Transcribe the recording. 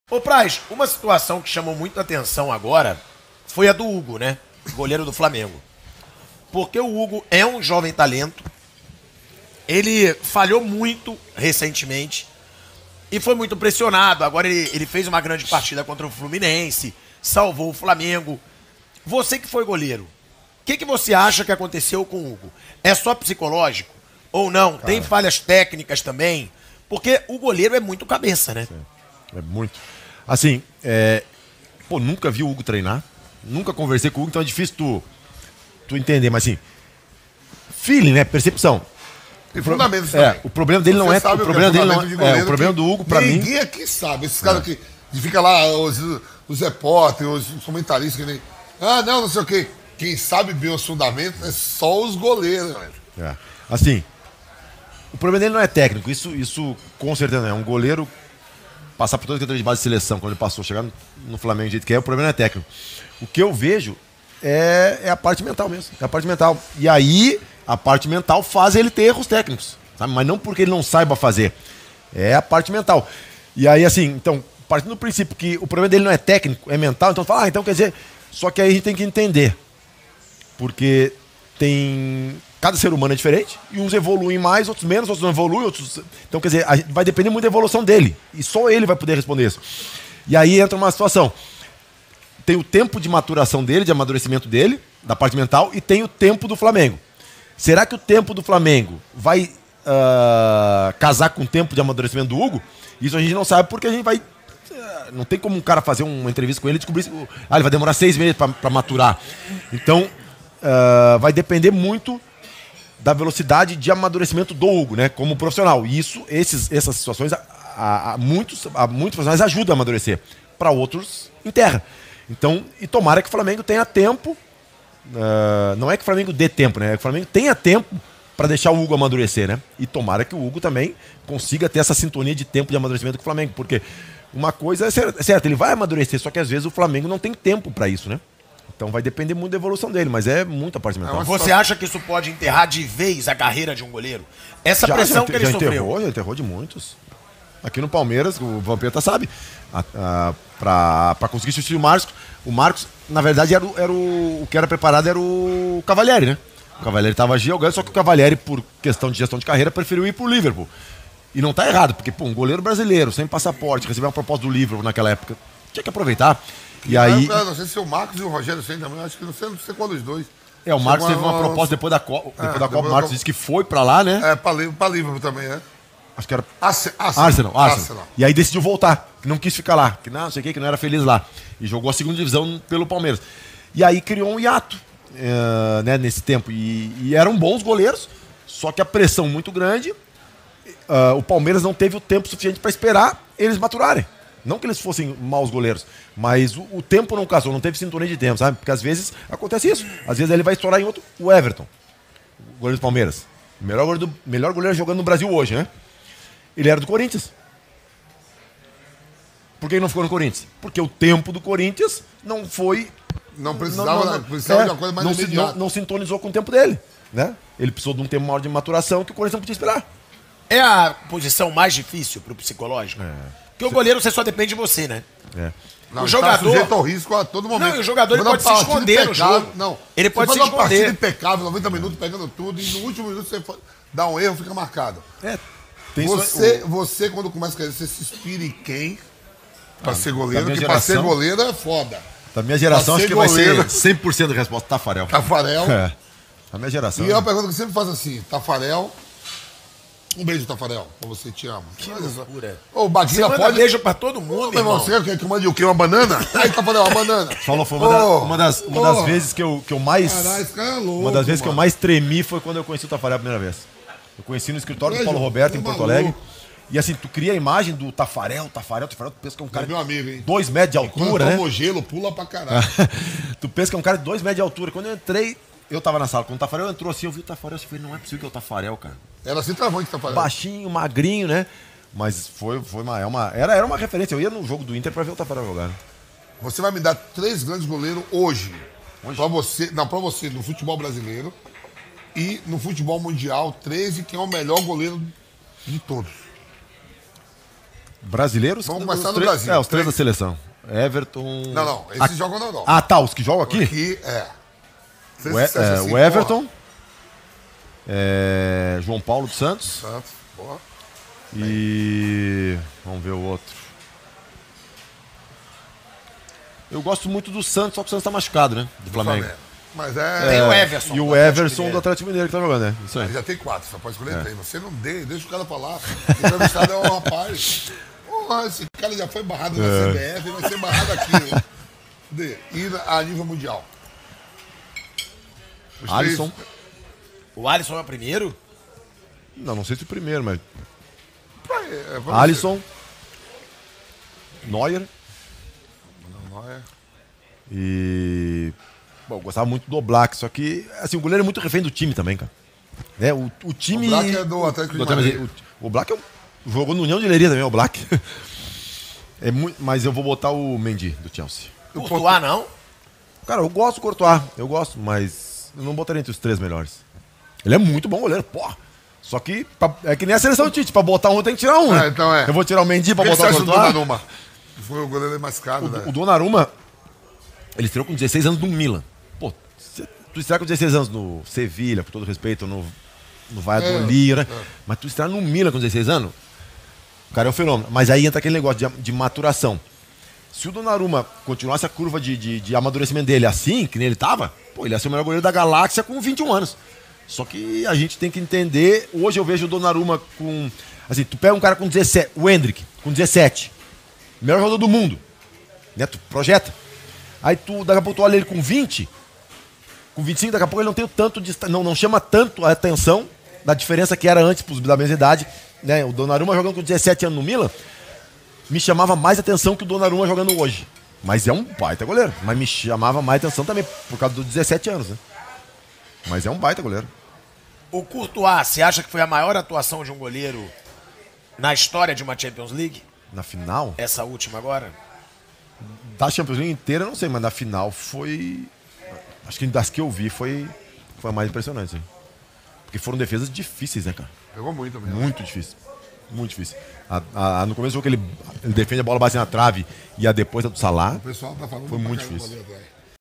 Ô Praz, uma situação que chamou muito a atenção agora foi a do Hugo, né? Goleiro do Flamengo. Porque o Hugo é um jovem talento, ele falhou muito recentemente e foi muito pressionado. Agora ele fez uma grande partida contra o Fluminense, salvou o Flamengo. Você que foi goleiro, o que você acha que aconteceu com o Hugo? É só psicológico ou não? Cara, tem falhas técnicas também? Porque o goleiro é muito cabeça, né? É muito. Assim, nunca vi o Hugo treinar, nunca conversei com o Hugo, então é difícil tu entender, mas assim, feeling, né? Percepção. Tem fundamentos também. O problema dele não é. O problema dele não é. O problema do Hugo, pra mim. Ninguém aqui sabe. Esses caras que fica lá, os repórteres, os comentaristas que nem. Não sei o quê. Quem sabe bem os fundamentos é só os goleiros, velho. Assim, o problema dele não é técnico. Isso com certeza não é. Um goleiro passar por toda a categoria de base de seleção, quando ele passou, chegar no Flamengo do jeito que é, o problema não é técnico. O que eu vejo é a parte mental mesmo. É a parte mental. E aí, a parte mental faz ele ter erros técnicos, sabe? Mas não porque ele não saiba fazer. É a parte mental. E aí, assim, então, partindo do princípio que o problema dele não é técnico, é mental, então fala, então quer dizer. Só que aí a gente tem que entender. Porque cada ser humano é diferente, e uns evoluem mais, outros menos, outros não evoluem, outros. Então, quer dizer, vai depender muito da evolução dele. E só ele vai poder responder isso. E aí entra uma situação. Tem o tempo de maturação dele, de amadurecimento dele, da parte mental, e tem o tempo do Flamengo. Será que o tempo do Flamengo vai casar com o tempo de amadurecimento do Hugo? Isso a gente não sabe, porque a gente vai. Não tem como um cara fazer uma entrevista com ele e descobrir. Ele vai demorar 6 meses para maturar. Então, vai depender muito da velocidade de amadurecimento do Hugo, né? Como profissional. E essas situações, muitos profissionais ajudam a amadurecer. Para outros, enterra. Então, e tomara que o Flamengo tenha tempo. Não é que o Flamengo dê tempo, né? É que o Flamengo tenha tempo para deixar o Hugo amadurecer, né? E tomara que o Hugo também consiga ter essa sintonia de tempo de amadurecimento com o Flamengo. Porque uma coisa é certa, ele vai amadurecer, só que às vezes o Flamengo não tem tempo para isso, né? Então vai depender muito da evolução dele, mas é muita parte mental. Você acha que isso pode enterrar de vez a carreira de um goleiro? Essa pressão que ele sofreu. Já enterrou de muitos. Aqui no Palmeiras, o Vampeta sabe, para conseguir substituir o Marcos, na verdade, o que era preparado era o Cavalieri, né? O Cavalieri estava jogando, só que o Cavalieri, por questão de gestão de carreira, preferiu ir pro Liverpool. E não tá errado, porque um goleiro brasileiro, sem passaporte, recebeu uma proposta do Liverpool naquela época, tinha que aproveitar. E aí. Não sei se o Marcos e o Rogério Ceni também, acho que não sei qual dos dois. O Marcos teve uma proposta depois da Copa. O Marcos disse que foi pra lá, né? Pra Liverpool também, né? Acho que era. Arsenal. E aí decidiu voltar, que não quis ficar lá, que não sei o que não era feliz lá. E jogou a segunda divisão pelo Palmeiras. E aí criou um hiato, né, nesse tempo. E eram bons goleiros, só que a pressão muito grande. O Palmeiras não teve o tempo suficiente para esperar eles maturarem. Não que eles fossem maus goleiros, mas o tempo não casou, não teve sintonia de tempo, sabe? Porque às vezes acontece isso. Às vezes ele vai estourar em outro. O Everton, o goleiro do Palmeiras. Melhor goleiro jogando no Brasil hoje, né? Ele era do Corinthians. Por que ele não ficou no Corinthians? Porque o tempo do Corinthians não foi. Não precisava de uma coisa mais imediata. Não sintonizou com o tempo dele, né? Ele precisou de um tempo maior de maturação que o Corinthians não podia esperar. É a posição mais difícil pro psicológico? Porque o goleiro você só depende de você, né? Não, o jogador tá sujeito ao risco a todo momento. Não, e o jogador ele pode se esconder no jogo. Não. Ele pode se esconder. Uma partida esconder. impecável, 90 minutos pegando tudo, e no último minuto você dá um erro, fica marcado. Você, quando começa a querer, você se inspira em quem pra ser goleiro? Porque pra ser goleiro é foda. Da minha geração, acho que vai ser 100% de resposta. Tafarel. Da minha geração. E é uma pergunta que eu sempre faço assim: Tafarel. Um beijo, Tafarel, pra você, te amo. Que loucura. Ô, Baguila pode... beijo pra todo mundo, meu irmão. Você quer que eu mande o quê? Uma banana? Aí, Tafarel, uma banana. Falou, foi uma das vezes que eu mais... Caralho, esse cara é louco, uma das vezes que eu mais tremi foi quando eu conheci o Tafarel a primeira vez. Eu conheci no escritório do Paulo Roberto, em Porto Alegre. E assim, tu cria a imagem do Tafarel, tu pensa que é um cara meu amigo, hein? 2 metros de altura, né? Quando gelo, pula pra caralho. Tu pensa que é um cara de 2 metros de altura. Quando eu entrei, eu tava na sala. Quando o Tafarel entrou assim, eu vi o Tafarel, eu falei, não é possível que é o Tafarel, cara. Era assim travante que Tafarel. Baixinho, magrinho, né? Mas era uma referência. Eu ia no jogo do Inter pra ver o Tafarel jogar. Você vai me dar 3 grandes goleiros hoje. Pra você, no futebol brasileiro e no futebol mundial, 13, quem é o melhor goleiro de todos. Brasileiros? Vamos começar os no três, Brasil. os 3 da seleção. Everton... Não. Esses jogam não. Ah, tá. Os que jogam aqui? Aqui, O Everton. João Paulo dos Santos. Santos, boa. E... Vamos ver o outro. Eu gosto muito do Santos, só que o Santos tá machucado, né? Do Flamengo. Mas Tem o Everson. E o Everson do Atlético Mineiro que tá jogando, né? Isso aí. Já tem 4, só pode escolher 3. Você não deixa o cara pra lá. O entrevistado é um rapaz. Porra, esse cara já foi barrado na CBF, vai ser barrado aqui. E a nível mundial. Alisson. O Alisson é o primeiro? Não sei se o primeiro, mas... Vamos Alisson. Neuer. Neuer. E... Bom, eu gostava muito do Oblak, só que... Assim, o goleiro é muito refém do time também, cara. Né? O time... O Oblak é do Atlético de Madrid. O Oblak jogou no União de Leiria também, o Oblak. Mas eu vou botar o Mendy, do Chelsea. O Courtois, não? Cara, eu gosto do Courtois. Eu gosto, mas... Eu não botaria entre os 3 melhores. Ele é muito bom goleiro, porra. Só que é que nem a seleção Tite, pra botar um tem que tirar um, né? Então Eu vou tirar o Mendy pra O que botar você o acha do Courtois. Donnarumma? Foi o goleiro mais caro, né? O Donnarumma, ele estreou com 16 anos no Milan. Pô, tu estreia com 16 anos no Sevilha, com todo respeito, no Valladolid, né? Mas tu estreia no Milan com 16 anos, o cara é um fenômeno. Mas aí entra aquele negócio de maturação. Se o Donnarumma continuasse a curva de amadurecimento dele assim, que nem ele tava, pô, ele ia ser o melhor goleiro da galáxia com 21 anos. Só que a gente tem que entender. Hoje eu vejo o Donnarumma com... Assim, tu pega um cara com 17, o Endrick, com 17, melhor jogador do mundo, né? Tu projeta. Aí daqui a pouco tu olha ele com 20, com 25, daqui a pouco ele não tem tanto, não chama tanto a atenção da diferença que era antes da mesma idade, né? O Donnarumma jogando com 17 anos no Milan, me chamava mais atenção que o Donnarumma jogando hoje. Mas é um baita goleiro, mas me chamava mais atenção também por causa dos 17 anos, né? Mas é um baita goleiro. O Courtois, você acha que foi a maior atuação de um goleiro na história de uma Champions League? Na final? Essa última agora? Da Champions League inteira, eu não sei, mas na final foi... Acho que das que eu vi foi a mais impressionante, hein? Porque foram defesas difíceis, né, cara? Pegou muito mesmo. Muito difícil. Muito difícil. No começo, que ele defende a bola, bate na trave, e a depois a do Salah. O pessoal tá falando foi muito pra caramba difícil. ali atrás.